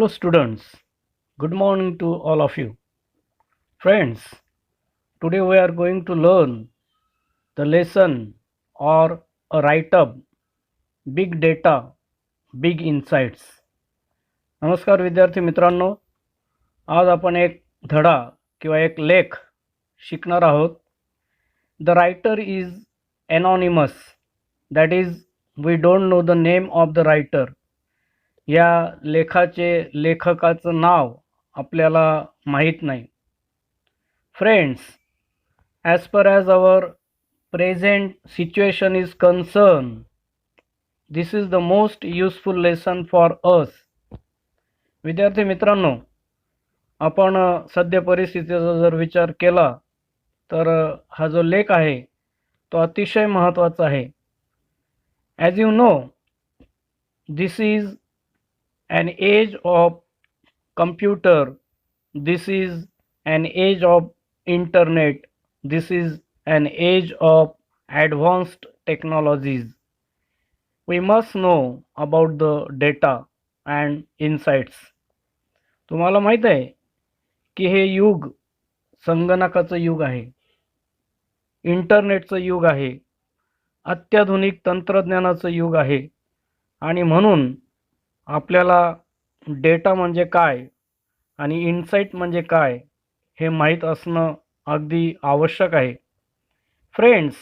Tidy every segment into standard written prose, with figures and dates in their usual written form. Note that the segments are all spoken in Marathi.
Hello students, good morning to all of you. Friends, today we are going to learn the lesson or a write-up, Big Data, Big Insights. नमस्कार विद्यार्थी मित्रांनो, आज आपण एक धडा किंवा एक लेख शिकणार आहोत. The writer is anonymous, that is we don't know the name of the writer. या लेखाचे लेखकाचं नाव आपल्याला माहीत नाही. Friends, as far as our present situation is concerned, this is the most useful lesson for us. विद्यार्थी मित्रांनो, आपण सध्या परिस्थितीचा जर विचार केला तर हा जो लेख आहे तो अतिशय महत्त्वाचा आहे. As you know, this is an age of computer, this is an age of internet, this is an age of advanced technologies. We must know about the data and insights. तुम्हाला माहित आहे की हे युग संगणकाचं युग आहे, इंटरनेटचं युग आहे, अत्याधुनिक तंत्रज्ञानाचं युग आहे आणि म्हणून आपल्याला डेटा म्हणजे काय आणि इन्साइट म्हणजे काय हे माहीत असणं अगदी आवश्यक आहे. Friends,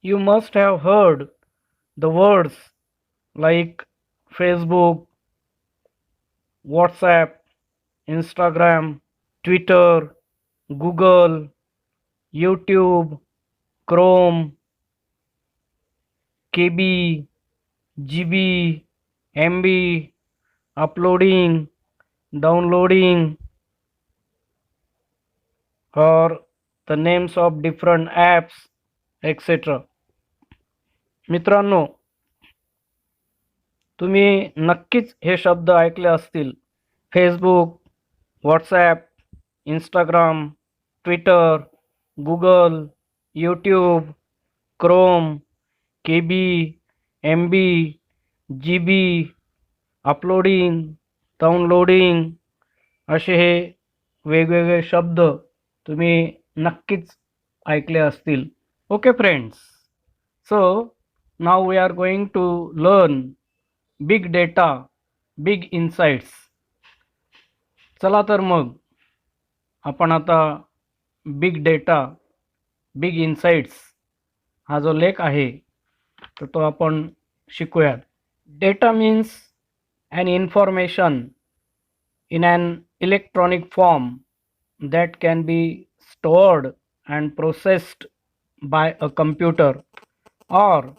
you must have heard the words like Facebook, WhatsApp, Instagram, Twitter, Google, YouTube, Chrome, KB, GB, MB, uploading, downloading, or the names of different apps, etc. मित्रांनो, तुम्ही नक्कीच हे शब्द ऐकले असतील. Facebook, WhatsApp, Instagram, Twitter, Google, YouTube, Chrome, KB, MB, GB, uploading, downloading असे हे वेगवेगळे शब्द तुम्ही नक्कीच ऐकले असतील. Okay friends, so now we are going to learn big data, big insights. चला तर मग आपण आता बिग डेटा, बिग इन्साइट्स हा जो लेख आहे तर तो आपण शिकूयात. Data means an information in an electronic form that can be stored and processed by a computer, or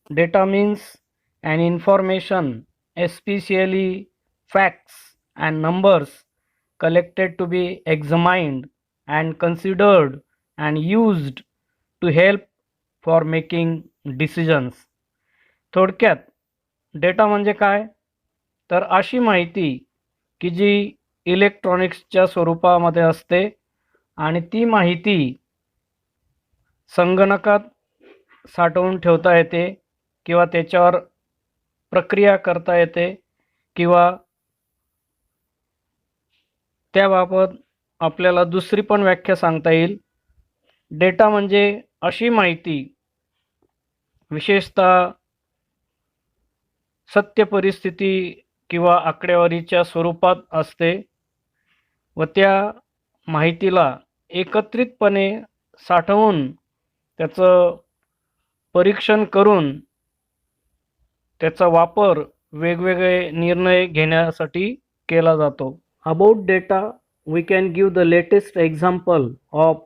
data means an information, especially facts and numbers, collected to be examined and considered and used to help for making decisions. थोडक्यात डेटा म्हणजे काय तर अशी माहिती की जी इलेक्ट्रॉनिक्सच्या स्वरूपामध्ये असते आणि ती माहिती संगणकात साठवून ठेवता येते किंवा त्याच्यावर प्रक्रिया करता येते किंवा त्याबाबत आपल्याला दुसरी पण व्याख्या सांगता येईल. डेटा म्हणजे अशी माहिती विशेषतः सत्य परिस्थिती किंवा आकडेवारीच्या स्वरूपात असते व त्या माहितीला एकत्रितपणे साठवून त्याचं परीक्षण करून त्याचा वापर वेगवेगळे निर्णय घेण्यासाठी केला जातो. About data we can give the latest example of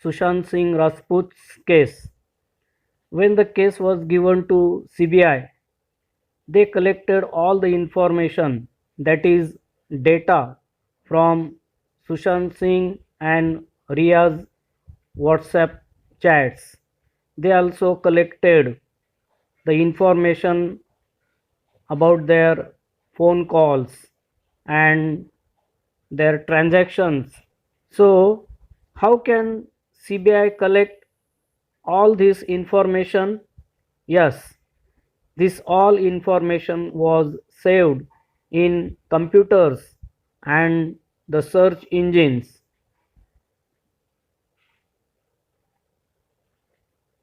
Sushant Singh Rajput's case. When the case was given to CBI, they collected all the information, that is data, from Sushant Singh and Ria's WhatsApp chats. They also collected the information about their phone calls and their transactions. So how can CBI collect all this information? Yes, this all information was saved in computers and the search engines.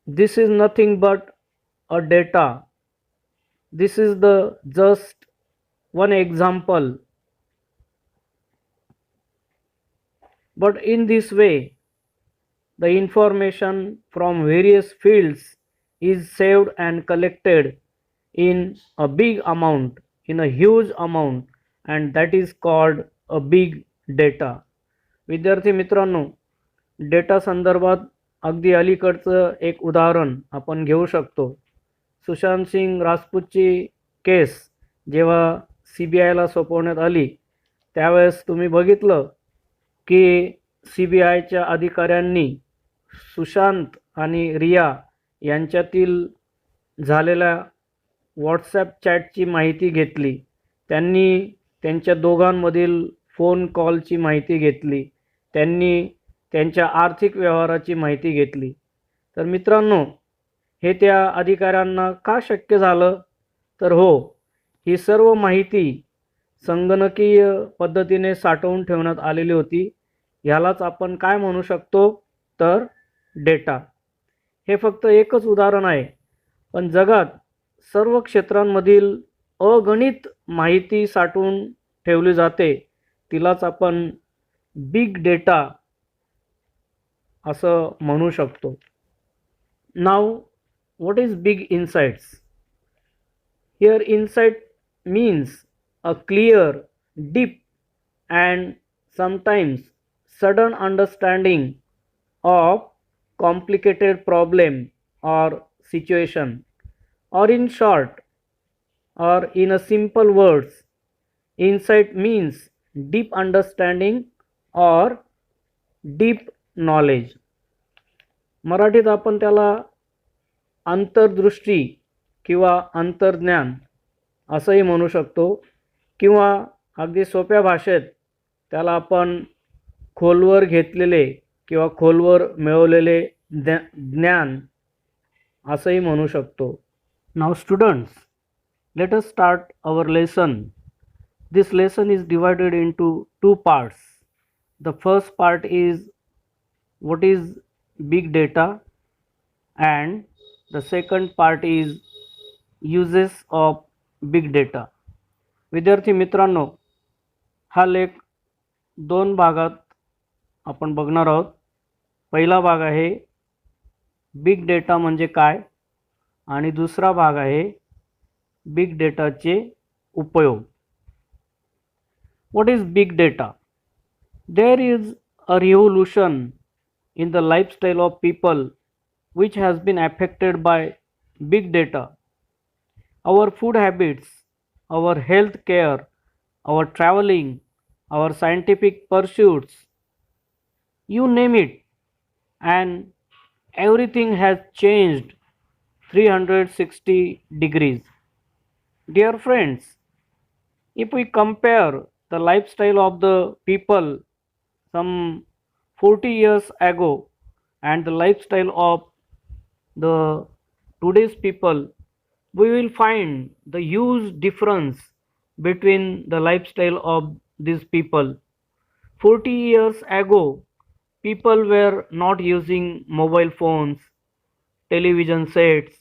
This is nothing but a data. This is the just one example, but in this way the information from various fields is saved and collected in a big amount, in a huge amount, and that is called a big data. विद्यार्थी मित्रांनो, डेटा संदर्भात अगदी अलीकडचं एक उदाहरण आपण घेऊ शकतो. सुशांत सिंग राजपूतची केस जेव्हा CBIला सोपवण्यात आली त्यावेळेस तुम्ही बघितलं की CBIच्या अधिकाऱ्यांनी सुशांत आणि रिया यांच्यातील झालेल्या व्हॉट्सॲप चॅटची माहिती घेतली. त्यांनी त्यांच्या दोघांमधील फोन कॉलची माहिती घेतली. त्यांनी त्यांच्या आर्थिक व्यवहाराची माहिती घेतली. तर मित्रांनो, हे त्या अधिकाऱ्यांना का शक्य झालं? तर हो, ही सर्व माहिती संगणकीय पद्धतीने साठवून ठेवण्यात आलेली होती. ह्यालाच आपण काय म्हणू शकतो? तर डेटा. हे फक्त एकच उदाहरण आहे, पण जगात सर्व क्षेत्रांमधील अगणित माहिती साठवून ठेवली जाते. तिलाच आपण बिग डेटा असं म्हणू शकतो. नाव what is big insights? Here insight means a clear, deep and sometimes sudden understanding of complicated problem or situation, or in short, or in a simple words, insight means deep understanding or deep knowledge. मराठीत आपण त्याला अंतर्दृष्टी किंवा अंतर्ज्ञान असंही म्हणू शकतो, किंवा अगदी सोप्या भाषेत त्याला आपण खोलवर घेतलेले किंवा खोलवर मिळवलेले ज्ञान असंही म्हणू शकतो. Now students, let us start our lesson. This lesson is divided into two parts. The first part is what is big data, and the second part is uses of big data. विद्यार्थी मित्रांनो, हा लेख दोन भागात आपण बघणार आहोत. पहिला भाग आहे बिग डेटा म्हणजे काय, आणि दुसरा भाग आहे बिग डेटाचे उपयोग. What is big data? There is a revolution in the lifestyle of people which has been affected by big data. Our food habits, our health care, our traveling, our scientific pursuits, you name it, and everything has changed 360 degrees. Dear friends, if we compare the lifestyle of the people some 40 years ago and the lifestyle of the today's people, we will find the huge difference between the lifestyle of these people. 40 years ago, people were not using mobile phones, television sets,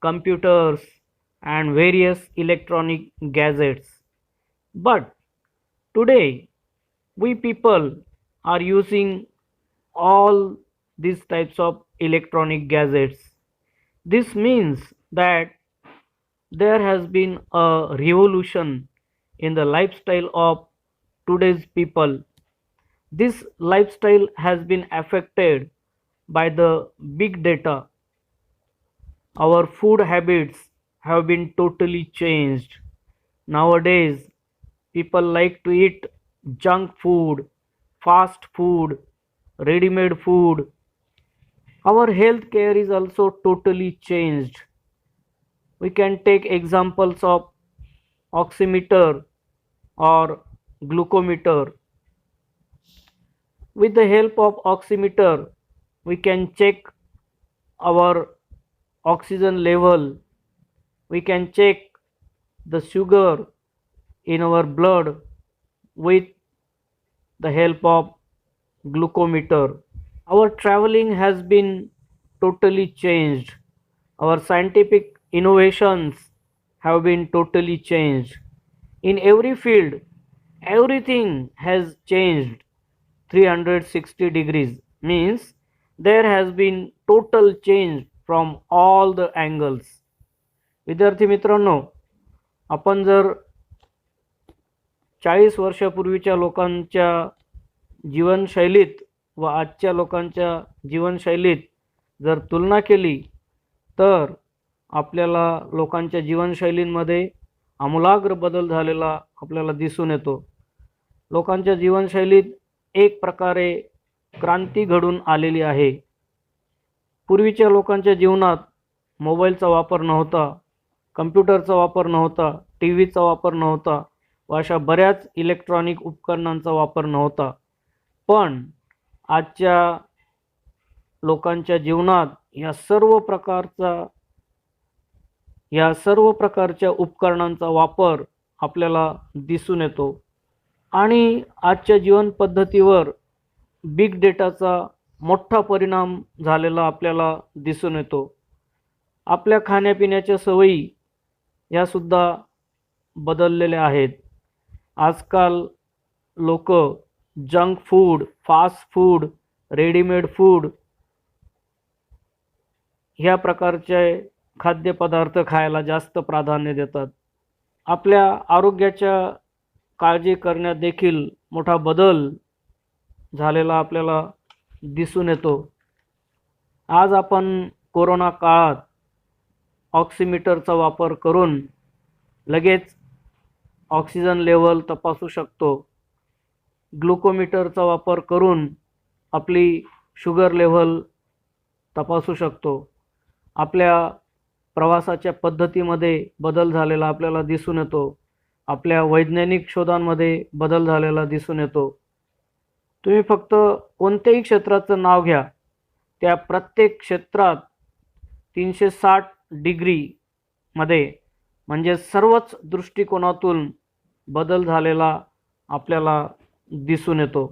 computers, and various electronic gadgets. But today, we people are using all these types of electronic gadgets. This means that there has been a revolution in the lifestyle of today's people. This lifestyle has been affected by the big data. Our food habits have been totally changed. Nowadays, people like to eat junk food, fast food, ready-made food. Our health care is also totally changed. We can take examples of oximeter or glucometer. With the help of oximeter, we can check our oxygen level. We can check the sugar in our blood with the help of glucometer. Our traveling has been totally changed. Our scientific innovations have been totally changed. In every field, everything has changed 360 degrees. Means there has been total change from all the angles. विद्यार्थी मित्रांनो, आपण जर 40 वर्षापूर्वीच्या लोकांच्या जीवनशैलीत व आजच्या लोकांच्या जीवनशैलीत जर तुलना केली तर आपल्याला लोकांच्या जीवनशैलींमध्ये आमूलाग्र बदल झालेला आपल्याला दिसून येतो. लोकांच्या जीवनशैलीत एक प्रकारे क्रांती घडून आलेली आहे. पूर्वीच्या लोकांच्या जीवनात मोबाईलचा वापर नव्हता, कम्प्युटरचा वापर नव्हता, टी व्हीचा वापर नव्हता व अशा बऱ्याच इलेक्ट्रॉनिक उपकरणांचा वापर नव्हता. पण आजच्या लोकांच्या जीवनात या सर्व प्रकारच्या उपकरणांचा वापर आपल्याला दिसून येतो आणि आजच्या जीवन पद्धतीवर बिग डेटाचा मोठा परिणाम झालेला आपल्याला दिसून येतो. आपल्या खाण्यापिण्याच्या सवयी या सुद्धा बदललेल्या आहेत. आजकाल लोक junk food, fast food, readymade food ह्या प्रकारचे खाद्यपदार्थ खायला जास्त प्राधान्य देतात. आपल्या आरोग्याच्या काळजी करण्यात देखील मोठा बदल झालेला आपल्याला दिसून येतो. आज आपण कोरोना काळात ऑक्सिमीटरचा वापर करून लगेच ऑक्सिजन लेवल तपासू शकतो. ग्लुकोमीटरचा वापर करून आपली शुगर लेवल तपासू शकतो. आपल्या प्रवासाच्या पद्धतीमध्ये बदल झालेला आपल्याला दिसून येतो. आपल्या वैज्ञानिक शोधांमध्ये बदल झालेला दिसून येतो. तुम्ही फक्त कोणत्याही क्षेत्राचं नाव घ्या, त्या प्रत्येक क्षेत्रात 360 डिग्रीमध्ये म्हणजे सर्वच दृष्टिकोनातून बदल झालेला आपल्याला दिसून येतो.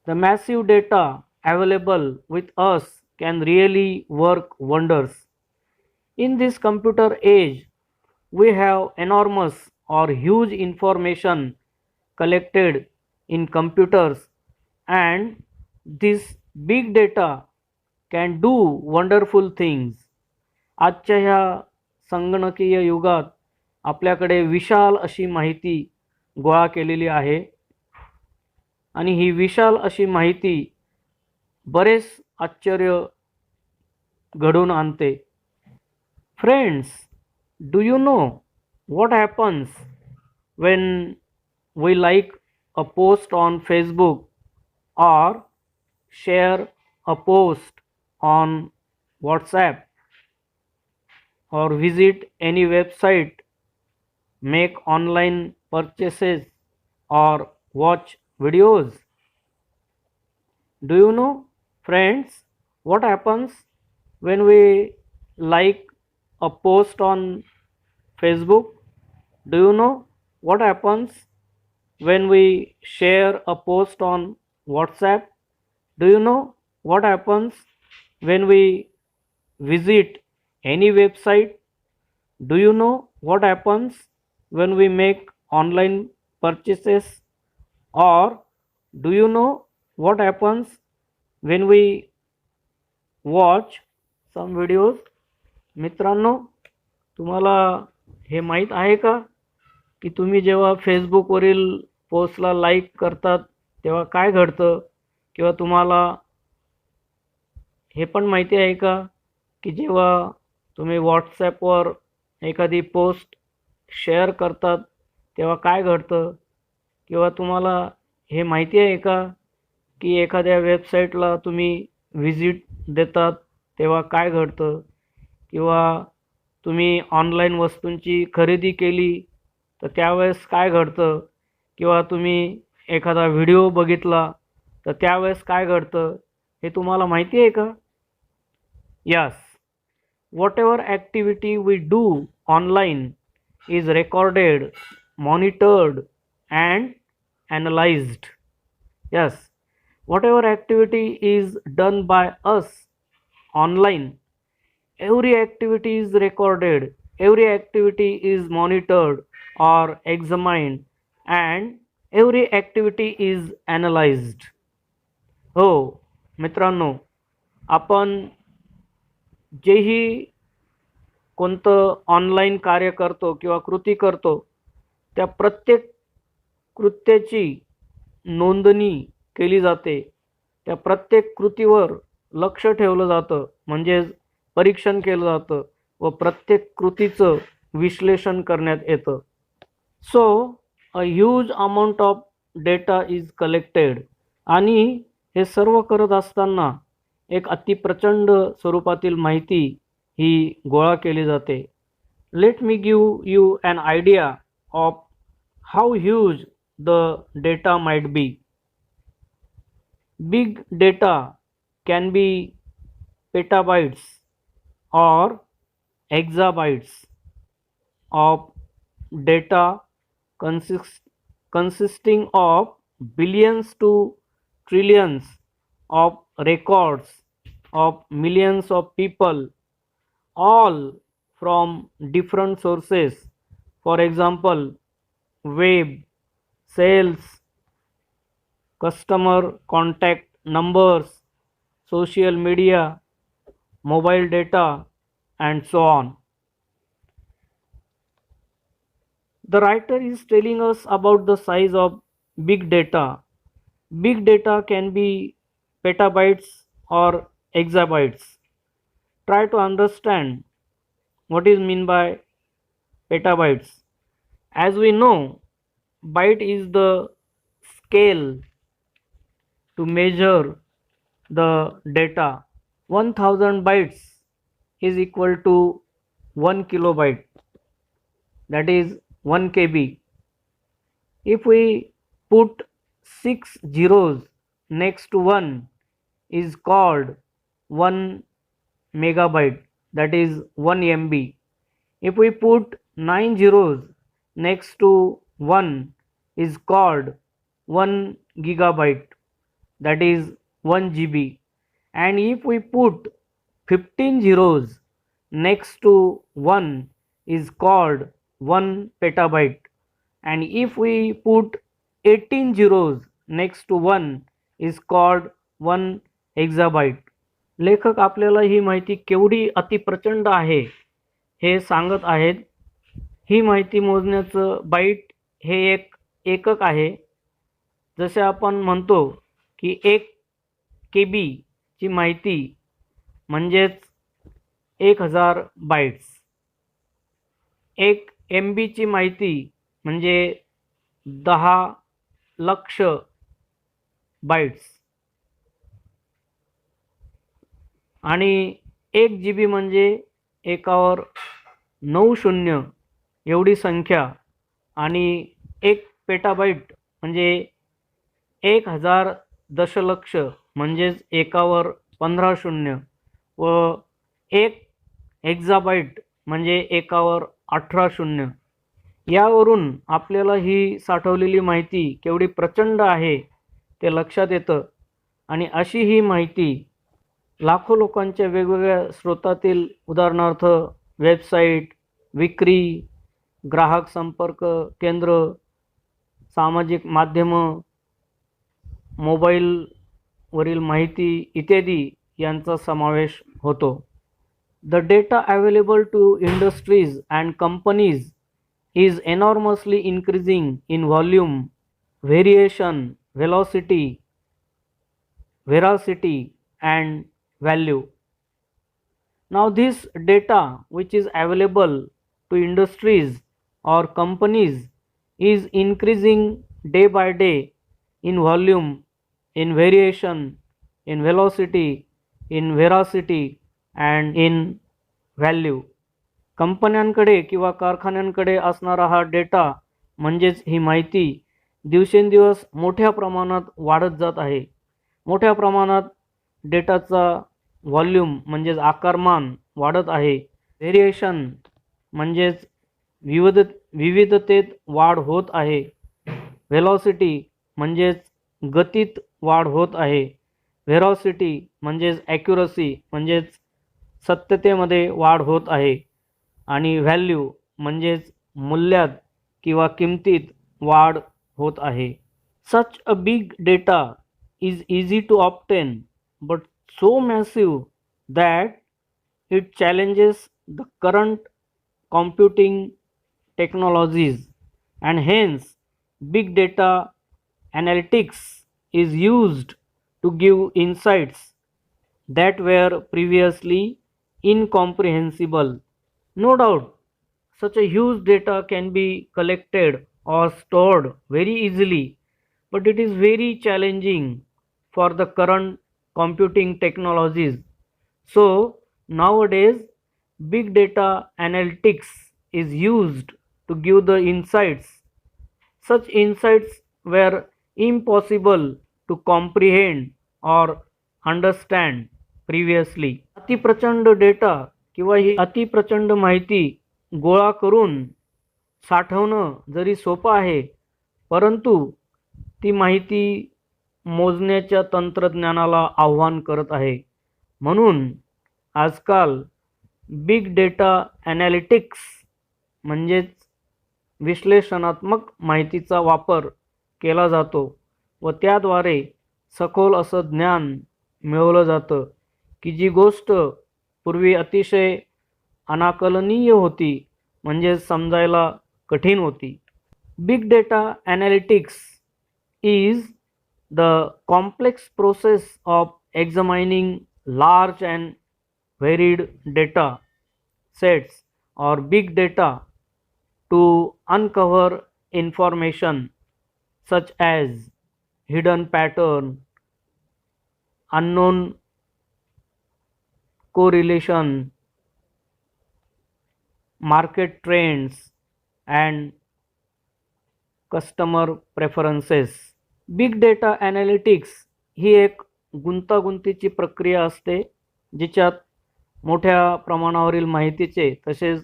The massive data available with us can really work wonders. In this computer age, we have enormous or huge information collected in computers, and this big data can do wonderful things. आजच्या ह्या संगणकीय युगात आपल्याकडे विशाल अशी माहिती गोळा केलेली आहे आणि ही विशाल अशी माहिती बरेच आश्चर्य घडून आणते. Friends, do you know what happens when we like a post on Facebook or share a post on WhatsApp or visit any website, make online purchases or watch videos? Do you know, friends, what happens when we like a post on Facebook? Do you know what happens when we share a post on WhatsApp? Do you know what happens when we visit any website? Do you know what happens when we make online purchases? Or do you know what happens when we watch some videos? मित्रांनो, तुम्हाला हे माहीत आहे का की तुम्ही जेव्हा फेसबुकवरील पोस्टला लाईक करतात तेव्हा काय घडतं? किंवा तुम्हाला हे पण माहिती आहे का की जेव्हा तुम्ही व्हॉट्सॲपवर एखादी पोस्ट शेअर करतात तेव्हा काय घडतं? किंवा तुम्हाला हे माहिती आहे का की एखाद्या वेबसाईटला तुम्ही व्हिजिट देतात तेव्हा काय घडतं? किंवा तुम्ही ऑनलाईन वस्तूंची खरेदी केली तर त्यावेळेस काय घडतं? किंवा तुम्ही एखादा व्हिडिओ बघितला तर त्यावेळेस काय घडतं? हे तुम्हाला माहिती आहे का? Yes, whatever activity we do online is recorded, monitored and analyzed. Yes, whatever activity is done by us online, every activity is recorded, every activity is monitored or examined, and every activity is analyzed. हो मित्रांनो, आपण जेही कोणतं ऑनलाईन कार्य करतो किंवा कृती करतो, त्या प्रत्येक कृत्याची नोंदणी केली जाते. त्या प्रत्येक कृतीवर लक्ष ठेवलं जातं, म्हणजेच परीक्षण केलं जातं व प्रत्येक कृतीचं विश्लेषण करण्यात येतं. So a huge amount of data is collected, आणि हे सर्व करत असताना एक अतिप्रचंड स्वरूपातील माहिती ही गोळा केली जाते. Let me give you an idea of how huge the data might be. Big data can be petabytes or exabytes of data consisting of billions to trillions of records of millions of people, all from different sources. For example, web, sales, customer contact numbers, social media, mobile data, and so on. The writer is telling us about the size of big data. Big data can be petabytes or exabytes. Try to understand what is mean by petabytes. As we know, byte is the scale to measure the data. 1000 bytes is equal to 1 kilobyte, that is 1 KB. If we put 6 zeros next to 1 is called 1 megabyte, that is 1 MB. If we put 9 zeros next to 1 is called 1 gigabyte, that is 1 GB. And if we put 15 zeros next to 1 is called 1 petabyte. And if we put 18 zeros next to 1 is called 1 exabyte. लेखक आपल्याला ही माहिती केवढी अतिप्रचंड आहे हे सांगत आहेत. ही माहिती मोजण्याचं बाईट हे एक एकक आहे. जसे आपण म्हणतो की 1 KB ची माहिती म्हणजेच 1000 बाइट्स. 1 MB ची माहिती म्हणजे 10 लक्ष बाइट्स. आणि 1 GB म्हणजे एकावर 9 शून्य एवढी संख्या. आणि 1 पेटाबाइट म्हणजे 1000 दशलक्ष म्हणजेच एकावर 15 शून्य. व 1 एक्झाबाइट म्हणजे एकावर 18 शून्य. यावरून आपल्याला ही साठवलेली माहिती केवढी प्रचंड आहे ते लक्षात येतं. आणि अशी ही माहिती लाखो लोकांच्या वेगवेगळ्या स्रोतातील, उदाहरणार्थ वेबसाईट, विक्री, ग्राहक संपर्क केंद्र, सामाजिक माध्यमं, मोबाईलवरील माहिती इत्यादी यांचा समावेश होतो. The data available to industries and companies is enormously increasing in volume, variation, velocity, veracity, and value. Now this data which is available to industries or companies is increasing day by day in volume, in variation, in velocity, in veracity, and in value. कंपन्यांकडे किंवा कारखान्यांकडे असणारा हा डेटा म्हणजेच ही माहिती दिवसेंदिवस मोठ्या प्रमाणात वाढत जात आहे. मोठ्या प्रमाणात डेटाचा व्हॉल्यूम म्हणजेच आकारमान वाढत आहे. व्हेरिएशन म्हणजेच विविधतेत वाढ होत आहे. व्हेलॉसिटी म्हणजेच गतीत वाढ होत आहे. व्हेरॉसिटी म्हणजेच ॲक्युरसी म्हणजेच सत्यतेमध्ये वाढ होत आहे. आणि व्हॅल्यू म्हणजेच मूल्यात किंवा किमतीत वाढ होत आहे. Such a big data is easy to obtain but so massive that it challenges the current computing technologies, and hence big data analytics is used to give insights that were previously incomprehensible. No doubt, such a huge data can be collected or stored very easily, but it is very challenging for the current computing technologies. So, nowadays, big data analytics is used to give the insights. Such insights were impossible to comprehend or understand previously. अतिप्रचंड डेटा किंवा ही अतिप्रचंड माहिती गोळा करून साठवणं जरी सोपं आहे, परंतु ती माहिती मोजण्याच्या तंत्रज्ञानाला आव्हान करत आहे. म्हणून आजकाल बिग डेटा ॲनालिटिक्स म्हणजेच विश्लेषणात्मक माहितीचा वापर केला जातो व त्याद्वारे सखोल असं ज्ञान मिळवलं जातं की जी गोष्ट पूर्वी अतिशय अनाकलनीय होती, म्हणजे समजायला कठीण होती. Big data analytics is the complex process of examining large and varied data sets or big data to uncover information such as hidden pattern, unknown correlation, market trends and customer preferences. Big data analytics ही एक गुंतागुंतीची प्रक्रिया असते, जिच्यात मोठ्या प्रमाणावरील माहितीचे तसेच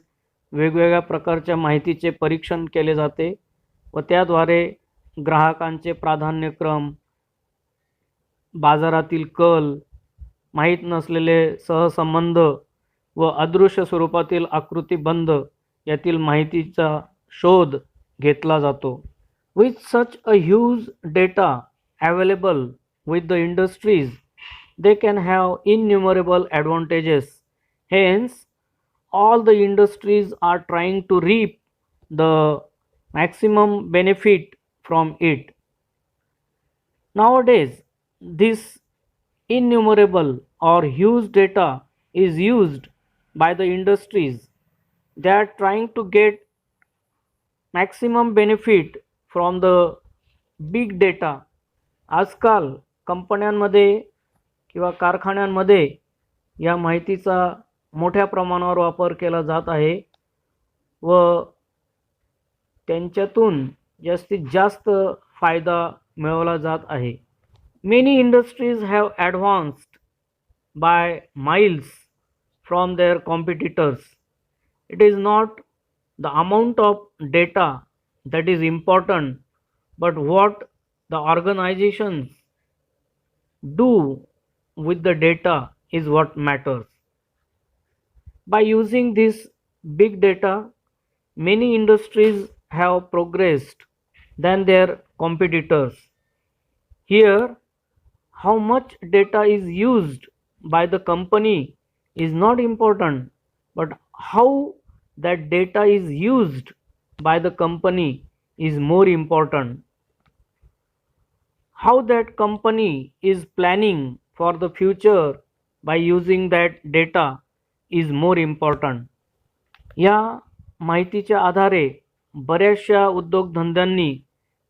वेगवेगळ्या प्रकारच्या माहितीचे परीक्षण केले जाते व त्याद्वारे ग्राहकांचे प्राधान्यक्रम, बाजारातील कल, माहीत नसलेले सहसंबंध व अदृश्य स्वरूपातील आकृतिबंध यातील माहितीचा शोध घेतला जातो. With such a huge data available with the industries, they can have innumerable advantages. Hence, all the industries are trying to reap the maximum benefit from it. Nowadays, this innumerable or huge data is used by the industries. They are trying to get maximum benefit from the big data. आजकाल कंपन्यांमध्ये किंवा कारखान्यांमध्ये या माहितीचा मोठ्या प्रमाणावर वापर केला जात आहे व त्यांच्यातून जास्तीत जास्त फायदा मिळवला जात आहे. Many industries have advanced by miles from their competitors. It is not the amount of data that is important, but what the organizations do with the data is what matters. By using this big data, many industries have progressed than their competitors. Here, how much data is used by the company is not important, but how that data is used by the company is more important. How that company is planning for the future by using that data is more important. या माहितीच्या आधारे बऱ्याचशा उद्योगधंद्यांनी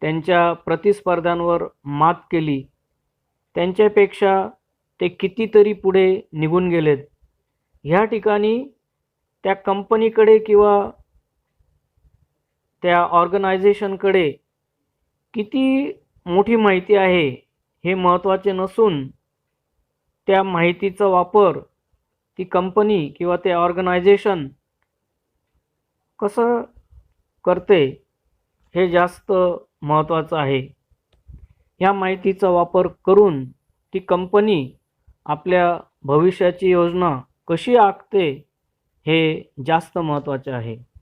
त्यांच्या प्रतिस्पर्ध्यांवर मात केली. त्यांच्यापेक्षा ते कितीतरी पुढे निघून गेलेत. ह्या ठिकाणी त्या कंपनीकडे किंवा त्या ऑर्गनायझेशनकडे किती मोठी माहिती आहे हे महत्त्वाचे नसून त्या माहितीचा वापर ती कंपनी किंवा ते ऑर्गनायझेशन कसं करते हे जास्त महत्त्वाचं आहे. ह्या माहितीचा वापर करून ती कंपनी आपल्या भविष्याची योजना कशी आखते हे जास्त महत्त्वाचे आहे.